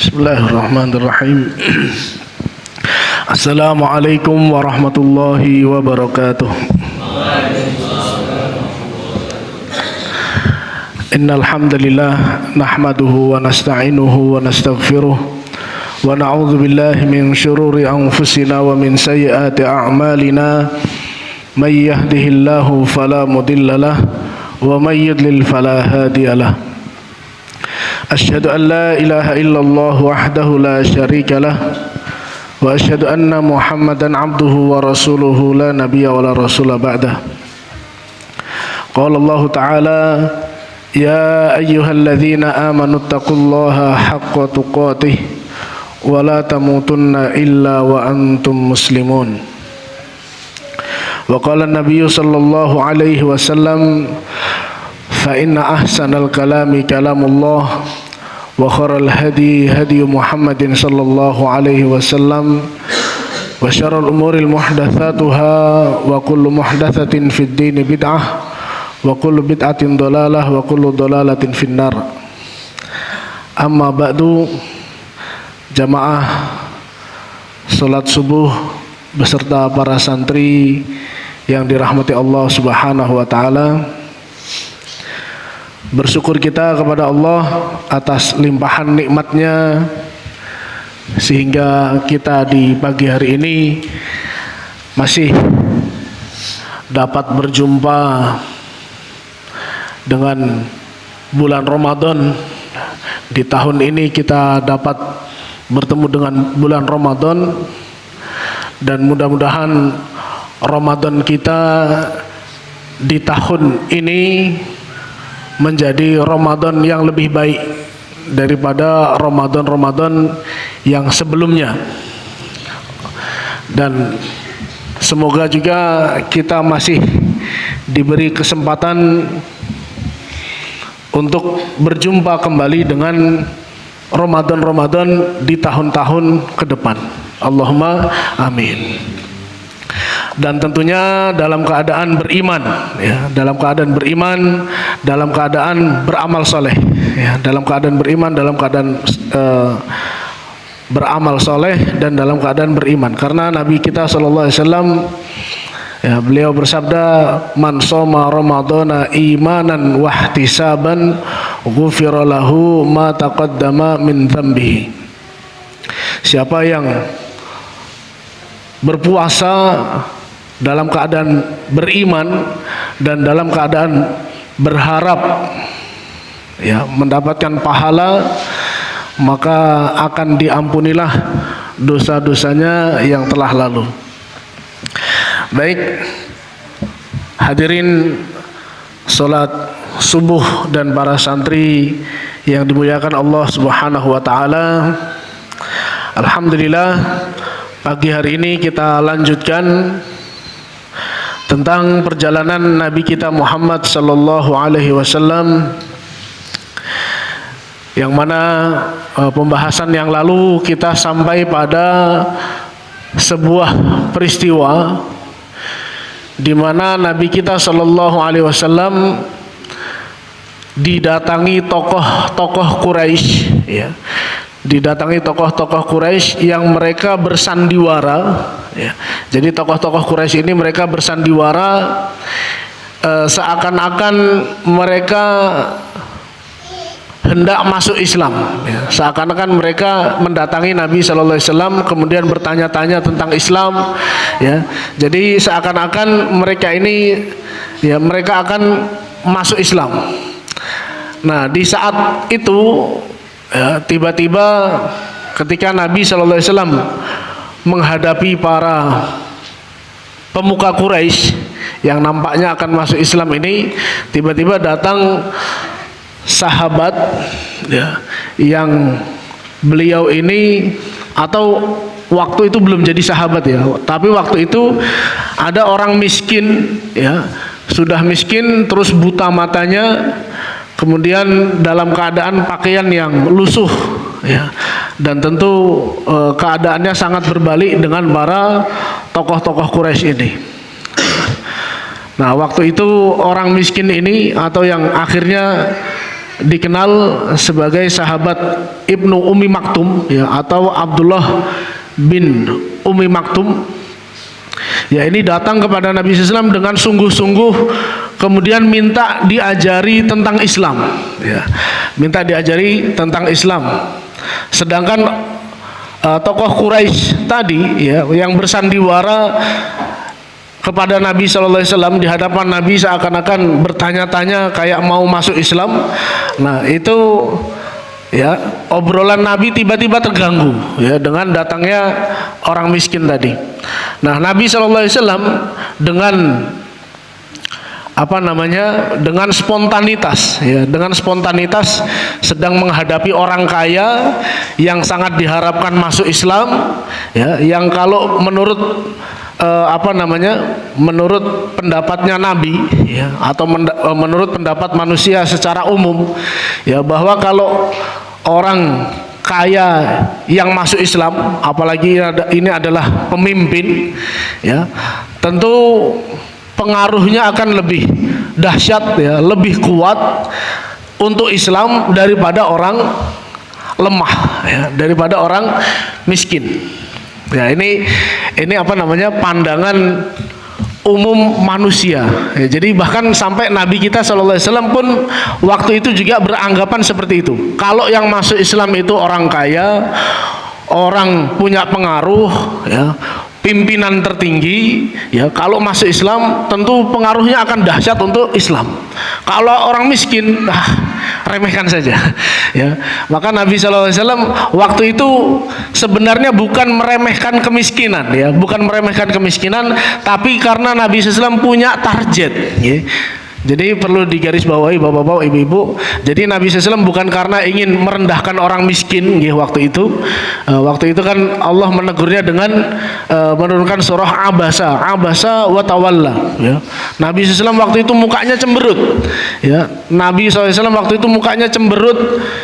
Bismillahirrahmanirrahim. Assalamualaikum warahmatullahi wabarakatuh. Innal hamdalillah nahmaduhu wa nasta'inuhu wa nastaghfiruh wa na'udzu billahi min shururi anfusina wa min sayyiati a'malina. May yahdihillahu fala mudilla lahu wa may yudlil fala hadiya lahu. Asyhadu an la ilaha illallah wahdahu la syarika lah wa asyhadu anna Muhammadan abduhu wa rasuluhu la nabiyya wa la rasula ba'dah. Qala Allah Ta'ala, ya ayyuhalladzina amanu taqullaha haqqa tuqatih wa la tamutunna illa wa antum muslimun. Wa qala an-nabiyyu sallallahu alaihi wasallam, fa inna ahsanal kalami kalamullah wa kharal hadi hadi Muhammadin sallallahu alaihi wasallam wa syarrul umuril muhdatsatuha wa kullu muhdatsatin fid din bid'ah wa kullu bid'atin dhalalah wa kullu dhalalatin finnar. Amma ba'du, jamaah salat subuh beserta para santri yang dirahmati Allah Subhanahu wa taala. Bersyukur kita kepada Allah atas limpahan nikmatnya sehingga kita di pagi hari ini masih dapat berjumpa dengan bulan Ramadan. Di tahun ini kita dapat bertemu dengan bulan Ramadan, dan mudah-mudahan Ramadan kita di tahun ini menjadi Ramadan yang lebih baik daripada Ramadan-Ramadan yang sebelumnya. Dan semoga juga kita masih diberi kesempatan untuk berjumpa kembali dengan Ramadan-Ramadan di tahun-tahun ke depan. Allahumma amin. Dan tentunya dalam keadaan beriman, ya, dalam keadaan beriman, dalam keadaan beramal soleh, ya, dalam keadaan beriman, dalam keadaan beramal soleh, dan dalam keadaan beriman. Karena Nabi kita sallallahu alaihi wasallam, ya, beliau bersabda, man shoma ramadhana imanan wahtisaban ghufira lahu ma taqaddama min dzambihi. Siapa yang berpuasa dalam keadaan beriman dan dalam keadaan berharap, ya, mendapatkan pahala, maka akan diampunilah dosa-dosanya yang telah lalu. Baik, hadirin salat subuh dan para santri yang dimuliakan Allah Subhanahu wa taala. Alhamdulillah, pagi hari ini kita lanjutkan tentang perjalanan Nabi kita Muhammad sallallahu alaihi wasallam, yang mana pembahasan yang lalu kita sampai pada sebuah peristiwa di mana Nabi kita sallallahu alaihi wasallam didatangi tokoh-tokoh Quraisy, ya. Didatangi tokoh-tokoh Quraisy yang mereka bersandiwara, ya. Jadi tokoh-tokoh Quraisy ini mereka bersandiwara seakan-akan mereka hendak masuk Islam, ya. Seakan-akan mereka mendatangi Nabi sallallahu alaihi wasallam kemudian bertanya-tanya tentang Islam, ya. Jadi seakan-akan mereka ini, ya, mereka akan masuk Islam. Nah, di saat itu, ya, tiba-tiba ketika Nabi sallallahu alaihi wasallam menghadapi para pemuka Quraisy yang nampaknya akan masuk Islam ini, tiba-tiba datang sahabat, ya, yang beliau ini, atau waktu itu belum jadi sahabat, ya, tapi waktu itu ada orang miskin, ya, sudah miskin terus buta matanya, kemudian dalam keadaan pakaian yang lusuh, ya, dan tentu keadaannya sangat berbalik dengan para tokoh-tokoh Quraisy ini. Nah, waktu itu orang miskin ini, atau yang akhirnya dikenal sebagai sahabat Ibnu Ummi Maktum ya, atau Abdullah bin Ummi Maktum. Ya, ini datang kepada Nabi SAW dengan sungguh-sungguh, kemudian minta diajari tentang Islam ya, minta diajari tentang Islam. Sedangkan tokoh Quraisy tadi ya, yang bersandiwara kepada Nabi SAW di hadapan Nabi seakan-akan bertanya-tanya kayak mau masuk Islam. Nah, itu ya, obrolan Nabi tiba-tiba terganggu ya dengan datangnya orang miskin tadi. Nah, Nabi SAW dengan dengan spontanitas ya, dengan spontanitas sedang menghadapi orang kaya yang sangat diharapkan masuk Islam ya, yang kalau menurut menurut pendapatnya Nabi ya, atau menurut pendapat manusia secara umum ya, bahwa kalau orang kaya yang masuk Islam, apalagi ini adalah pemimpin ya, tentu pengaruhnya akan lebih dahsyat ya, lebih kuat untuk Islam daripada orang lemah ya, daripada orang miskin. Ya, ini pandangan umum manusia ya, jadi bahkan sampai Nabi kita SAW pun waktu itu juga beranggapan seperti itu. Kalau yang masuk Islam itu orang kaya, orang punya pengaruh ya, pimpinan tertinggi ya, kalau masuk Islam tentu pengaruhnya akan dahsyat untuk Islam. Kalau orang miskin, remehkan saja ya. Maka Nabi SAW waktu itu sebenarnya bukan meremehkan kemiskinan ya, bukan meremehkan kemiskinan, tapi karena Nabi SAW punya target ya. Jadi perlu digarisbawahi bapak-bapak, ibu-ibu. Jadi Nabi SAW bukan karena ingin merendahkan orang miskin ya, waktu itu kan Allah menegurnya dengan menurunkan surah Abasa wa tawalla ya. Nabi SAW waktu itu mukanya cemberut ya. Nabi SAW waktu itu mukanya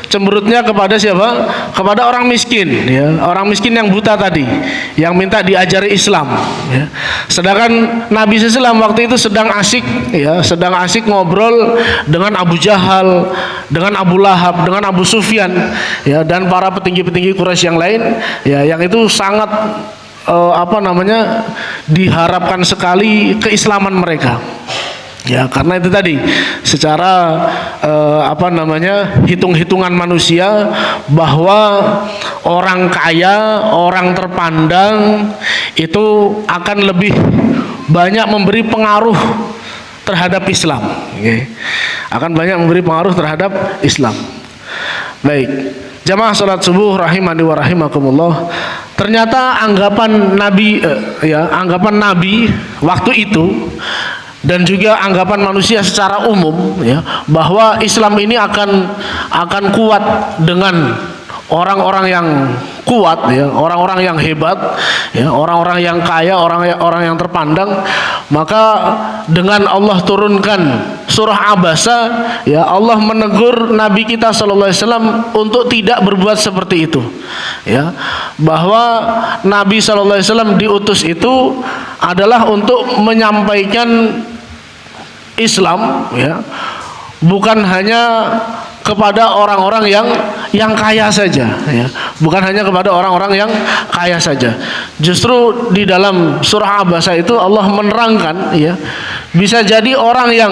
cemberutnya kepada siapa? Kepada orang miskin ya, orang miskin yang buta tadi, yang minta diajari Islam ya. Sedangkan Nabi SAW waktu itu sedang asik ngobrol dengan Abu Jahal, dengan Abu Lahab, dengan Abu Sufyan ya, dan para petinggi-petinggi Quraisy yang lain ya, yang itu sangat diharapkan sekali keislaman mereka ya, karena itu tadi secara hitung-hitungan manusia bahwa orang kaya, orang terpandang itu akan lebih banyak memberi pengaruh terhadap Islam okay. Akan banyak memberi pengaruh terhadap Islam. Baik, jamaah salat subuh rahimani wa rahimakumullah. Ternyata anggapan Nabi waktu itu dan juga anggapan manusia secara umum ya, bahwa Islam ini akan kuat dengan orang-orang yang kuat ya, orang-orang yang hebat ya, orang-orang yang kaya, orang yang terpandang. Maka dengan Allah turunkan surah Abasa ya, Allah menegur Nabi kita SAW untuk tidak berbuat seperti itu ya, bahwa Nabi SAW diutus itu adalah untuk menyampaikan Islam ya, bukan hanya kepada orang-orang yang kaya saja ya, bukan hanya kepada orang-orang yang kaya saja. Justru di dalam surah Abasa itu Allah menerangkan ya, bisa jadi orang yang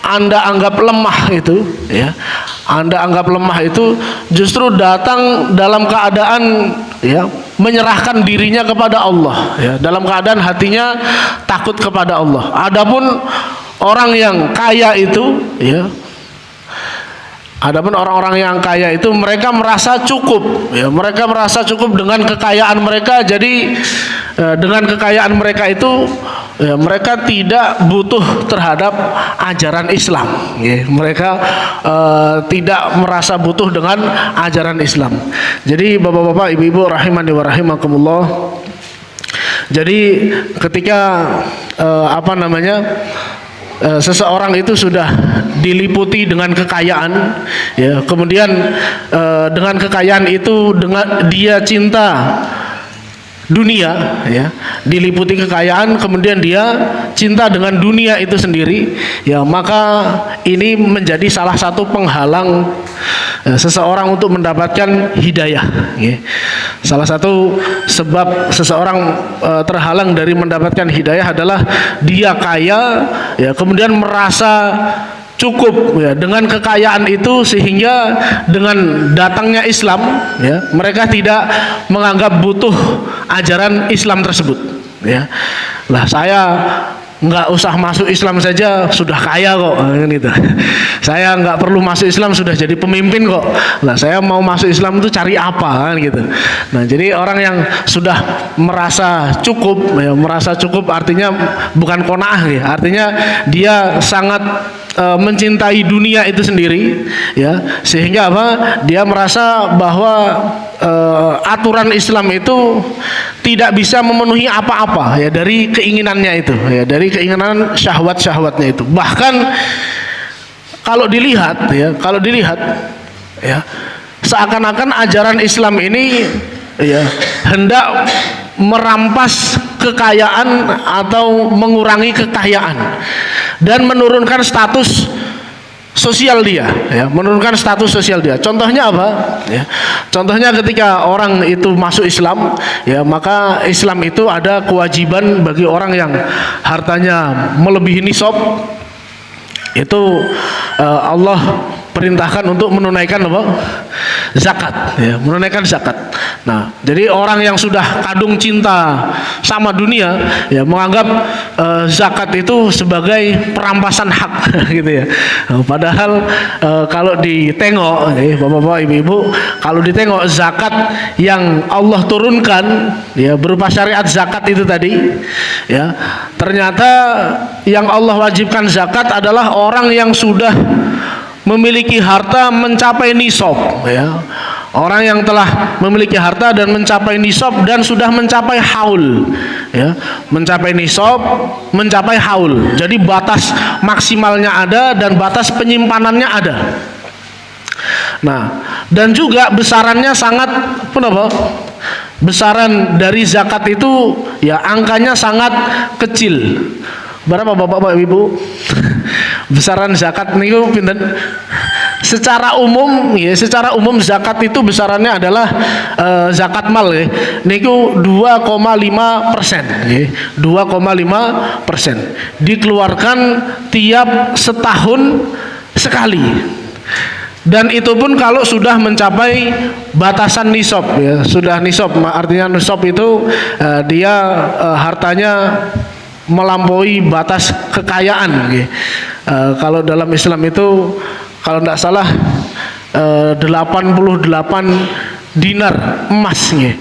Anda anggap lemah itu ya, Anda anggap lemah itu justru datang dalam keadaan ya, menyerahkan dirinya kepada Allah ya, dalam keadaan hatinya takut kepada Allah. Adapun orang yang kaya itu ya, adapun orang-orang yang kaya itu mereka merasa cukup ya, mereka merasa cukup dengan kekayaan mereka. Jadi dengan kekayaan mereka itu ya, mereka tidak butuh terhadap ajaran Islam ya. Mereka tidak merasa butuh dengan ajaran Islam. Jadi bapak-bapak, ibu-ibu rahimani wa rahimakumullah, jadi ketika seseorang itu sudah diliputi dengan kekayaan ya, kemudian dengan kekayaan itu, dengan dia cinta dunia, ya, diliputi kekayaan, kemudian dia cinta dengan dunia itu sendiri, ya, maka ini menjadi salah satu penghalang seseorang untuk mendapatkan hidayah, ya. Salah satu sebab seseorang terhalang dari mendapatkan hidayah adalah dia kaya, ya, kemudian merasa cukup, ya, dengan kekayaan itu, sehingga dengan datangnya Islam, ya, mereka tidak menganggap butuh ajaran Islam tersebut, ya. Lah, saya nggak usah masuk Islam saja sudah kaya kok, kan gitu. Saya nggak perlu masuk Islam sudah jadi pemimpin kok. Lah, saya mau masuk Islam itu cari apa, kan gitu. Nah, jadi orang yang sudah merasa cukup, ya, merasa cukup artinya bukan qanaah, ya, artinya dia sangat mencintai dunia itu sendiri, ya, sehingga apa, dia merasa bahwa aturan Islam itu tidak bisa memenuhi apa-apa, ya, dari keinginannya itu, ya, dari keinginan syahwat-syahwatnya itu. Bahkan kalau dilihat, ya, seakan-akan ajaran Islam ini, ya, hendak merampas kekayaan atau mengurangi kekayaan dan menurunkan status sosial dia, ya, menurunkan status sosial dia. Contohnya apa? Ya, contohnya ketika orang itu masuk Islam, ya, maka Islam itu ada kewajiban bagi orang yang hartanya melebihi nisab, itu Allah perintahkan untuk menunaikan apa? Zakat, ya, menunaikan zakat. Nah, jadi orang yang sudah kadung cinta sama dunia, ya, menganggap zakat itu sebagai perampasan hak, gitu, ya. Padahal kalau ditengok, bapak-bapak, ibu-ibu, kalau ditengok zakat yang Allah turunkan, ya, berupa syariat zakat itu tadi, ya, ternyata yang Allah wajibkan zakat adalah orang yang sudah memiliki harta mencapai nisab, ya. Orang yang telah memiliki harta dan mencapai nisab dan sudah mencapai haul, ya, mencapai nisab, mencapai haul. Jadi batas maksimalnya ada dan batas penyimpanannya ada. Nah, dan juga besarannya sangat apa? Besaran dari zakat itu, ya, angkanya sangat kecil. Berapa bapak-bapak ibu? Besaran zakat niku pinten? Secara umum, ya, secara umum zakat itu besarannya adalah zakat mal, ya, niku 2,5%, ya, 2,5%. Dikeluarkan tiap setahun sekali. Dan itu pun kalau sudah mencapai batasan nisab, ya, sudah nisab, artinya nisab itu dia hartanya melampaui batas kekayaan, ya. Kalau dalam Islam itu kalau tidak salah 88 dinar emas, ya.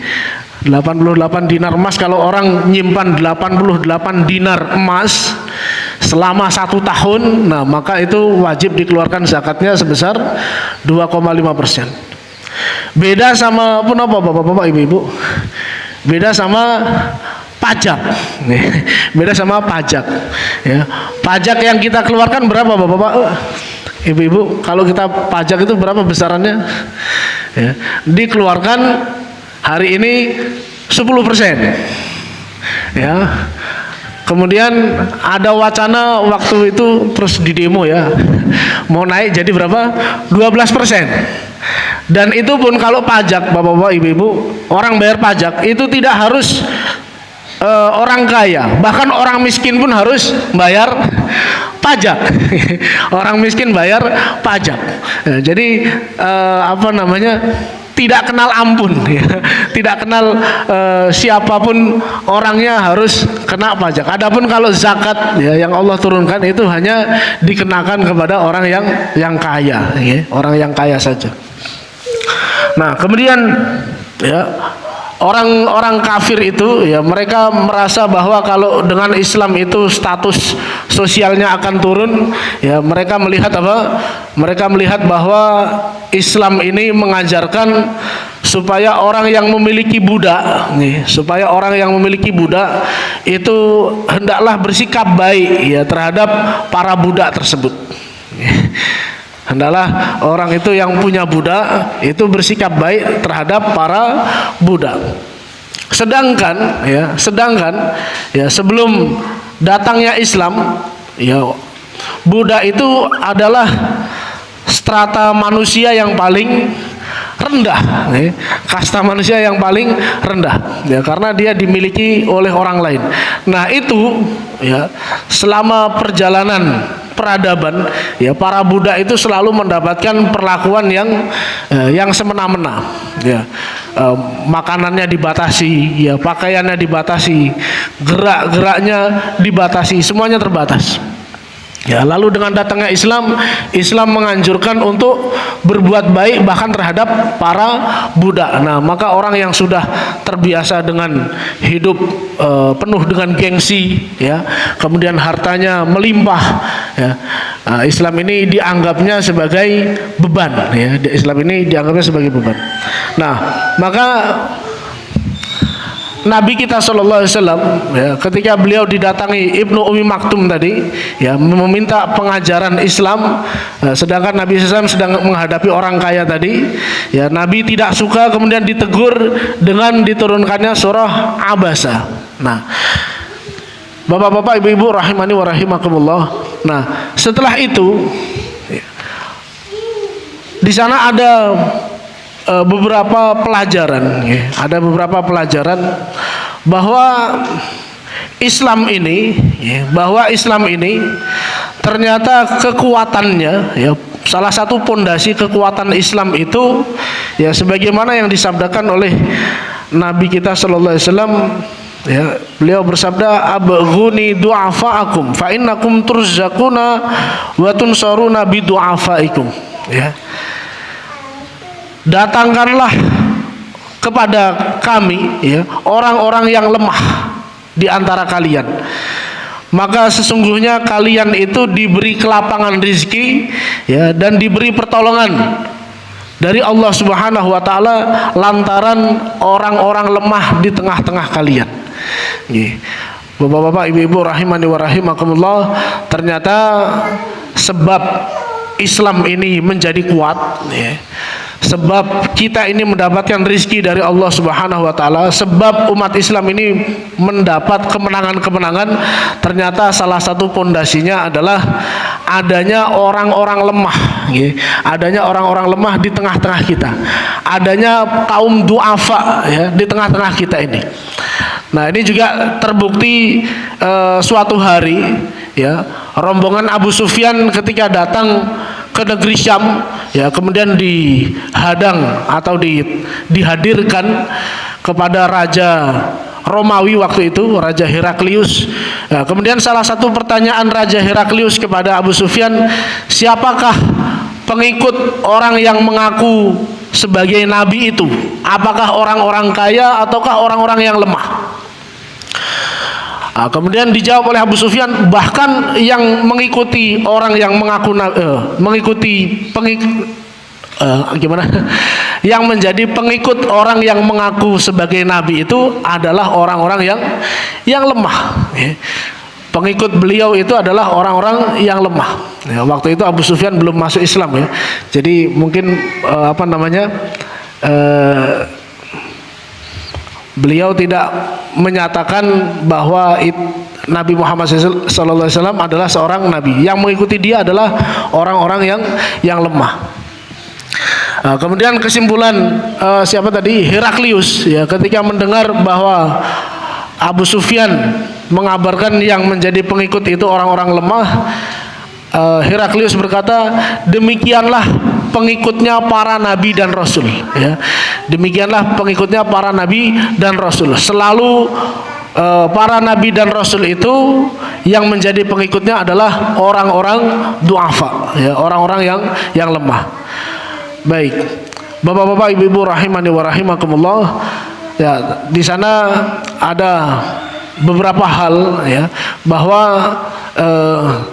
88 dinar emas. Kalau orang nyimpan 88 dinar emas selama 1 tahun, nah, maka itu wajib dikeluarkan zakatnya sebesar 2,5%. Beda sama pun apa bapak-bapak, ibu-ibu? Beda sama pajak, beda sama pajak, ya. Pajak yang kita keluarkan berapa bapak-bapak, ibu-ibu? Kalau kita pajak itu berapa besarannya? Ya, dikeluarkan hari ini 10%, ya. Kemudian ada wacana waktu itu terus di demo, ya, mau naik jadi berapa? 12%. Dan itu pun kalau pajak bapak-bapak, ibu-ibu, orang bayar pajak itu tidak harus orang kaya, bahkan orang miskin pun harus bayar pajak. Orang miskin bayar pajak. Jadi apa namanya, tidak kenal ampun, ya. Tidak kenal siapapun orangnya harus kena pajak. Adapun kalau zakat, ya, yang Allah turunkan itu hanya dikenakan kepada orang yang kaya, ya, orang yang kaya saja. Nah, kemudian, ya, orang-orang kafir itu, ya, mereka merasa bahwa kalau dengan Islam itu status sosialnya akan turun, ya. Mereka melihat apa? Mereka melihat bahwa Islam ini mengajarkan supaya orang yang memiliki budak, nih, supaya orang yang memiliki budak itu hendaklah bersikap baik, ya, terhadap para budak tersebut. Hendaklah orang itu yang punya budak itu bersikap baik terhadap para budak. Sedangkan sebelum datangnya Islam, ya budak itu adalah strata manusia yang paling rendah, kasta manusia yang paling rendah, ya, karena dia dimiliki oleh orang lain. Nah itu, ya, selama perjalanan peradaban, ya, para budak itu selalu mendapatkan perlakuan yang semena-mena, ya. Makanannya dibatasi, ya, pakaiannya dibatasi, gerak-geraknya dibatasi, semuanya terbatas. Ya, lalu dengan datangnya Islam, Islam menganjurkan untuk berbuat baik bahkan terhadap para budak. Nah, maka orang yang sudah terbiasa dengan hidup penuh dengan gengsi, ya, kemudian hartanya melimpah, ya, Islam ini dianggapnya sebagai beban, ya, Islam ini dianggapnya sebagai beban. Nah, maka Nabi kita Shallallahu Alaihi Wasallam, ya, ketika beliau didatangi Ibnu Umi Maktum tadi, ya, meminta pengajaran Islam, sedangkan Nabi SAW sedang menghadapi orang kaya tadi, ya, Nabi tidak suka, kemudian ditegur dengan diturunkannya surah Abasa. Nah, bapak-bapak, ibu-ibu rahimani wa rahimakumullah. Nah, setelah itu, ya, di sana ada beberapa pelajaran, ya. Ada beberapa pelajaran bahwa Islam ini, ya, ternyata kekuatannya, ya, salah satu pondasi kekuatan Islam itu, ya, sebagaimana yang disabdakan oleh Nabi kita Sallallahu Alaihi Wasallam, ya, beliau bersabda, abghuni du'afa'akum fa innakum turzaquna wa tunsaruna bi du'afaikum, ya. Datangkanlah kepada kami, ya, orang-orang yang lemah di antara kalian, maka sesungguhnya kalian itu diberi kelapangan rizki, ya, dan diberi pertolongan dari Allah Subhanahu wa Ta'ala lantaran orang-orang lemah di tengah-tengah kalian. Bapak-bapak, ibu-ibu rahimani wa rahimakumullah, ternyata sebab Islam ini menjadi kuat, ya, sebab kita ini mendapatkan rizki dari Allah Subhanahu wa Ta'ala, sebab umat Islam ini mendapat kemenangan-kemenangan, ternyata salah satu pondasinya adalah adanya orang-orang lemah, ya. Adanya orang-orang lemah di tengah-tengah kita, adanya kaum du'afa, ya, di tengah-tengah kita ini. Nah, ini juga terbukti suatu hari, ya, rombongan Abu Sufyan ketika datang ke negeri Syam, ya, kemudian dihadang atau dihadirkan kepada Raja Romawi waktu itu, Raja Heraklius. Nah, kemudian salah satu pertanyaan Raja Heraklius kepada Abu Sufyan, siapakah pengikut orang yang mengaku sebagai nabi itu? Apakah orang-orang kaya ataukah orang-orang yang lemah? Kemudian dijawab oleh Abu Sufyan, bahkan yang mengikuti orang yang mengaku yang menjadi pengikut orang yang mengaku sebagai nabi itu adalah orang-orang yang lemah, ya. Pengikut beliau itu adalah orang-orang yang lemah, ya. Waktu itu Abu Sufyan belum masuk Islam, ya. Jadi mungkin beliau tidak menyatakan bahwa Nabi Muhammad SAW adalah seorang nabi. Yang mengikuti dia adalah orang-orang yang lemah. Kemudian kesimpulan siapa tadi? Heraklius, ya, ketika mendengar bahwa Abu Sufyan mengabarkan yang menjadi pengikut itu orang-orang lemah, Heraklius berkata, demikianlah pengikutnya para nabi dan rasul, ya. Demikianlah pengikutnya para nabi dan rasul. Selalu para nabi dan rasul itu yang menjadi pengikutnya adalah orang-orang du'afa, ya, orang-orang yang lemah. Baik, bapak-bapak, ibu-ibu rahimani wa rahimakumullah, ya, di sana ada beberapa hal, ya, bahwa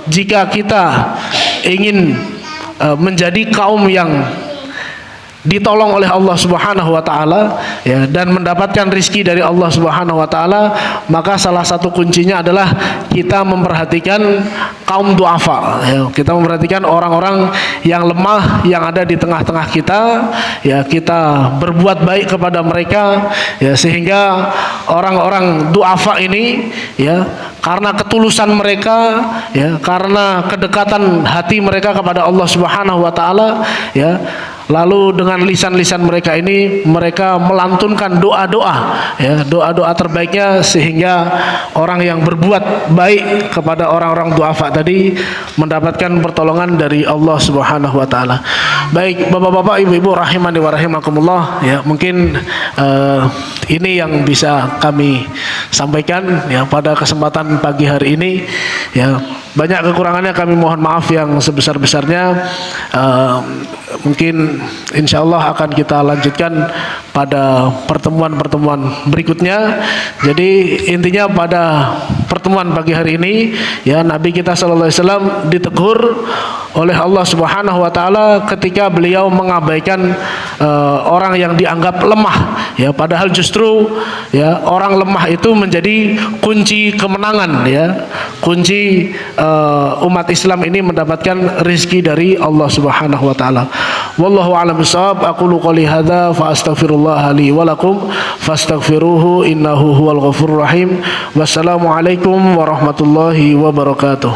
jika kita ingin menjadi kaum yang ditolong oleh Allah Subhanahu wa taala ya, dan mendapatkan rizki dari Allah Subhanahu wa taala, maka salah satu kuncinya adalah kita memperhatikan kaum duafa ya. Kita memperhatikan orang-orang yang lemah yang ada di tengah-tengah kita ya, kita berbuat baik kepada mereka ya, sehingga orang-orang duafa ini ya, karena ketulusan mereka ya, karena kedekatan hati mereka kepada Allah Subhanahu wa taala ya, lalu dengan lisan-lisan mereka ini mereka melantunkan doa-doa ya, doa-doa terbaiknya, sehingga orang yang berbuat baik kepada orang-orang duafa tadi mendapatkan pertolongan dari Allah Subhanahu wa taala. Baik Bapak-bapak, Ibu-ibu rahimani wa rahimakumullah ya, mungkin ini yang bisa kami sampaikan ya pada kesempatan pagi hari ini ya. Banyak kekurangannya kami mohon maaf yang sebesar-besarnya. Mungkin insya Allah akan kita lanjutkan pada pertemuan-pertemuan berikutnya. Jadi intinya pada pertemuan pagi hari ini ya, Nabi kita sallallahu alaihi wasallam ditegur oleh Allah Subhanahu wa taala ketika beliau mengabaikan orang yang dianggap lemah ya, padahal justru ya, orang lemah itu menjadi kunci kemenangan ya, kunci umat Islam ini mendapatkan rizki dari Allah Subhanahu wa taala. Wallahu a'lam bishawab. Aqulu qouli hadza fa astaghfirullah li wa lakum fastaghfiruhu innahu huwal ghafurur rahim. Wassalamu alaikum warahmatullahi wabarakatuh.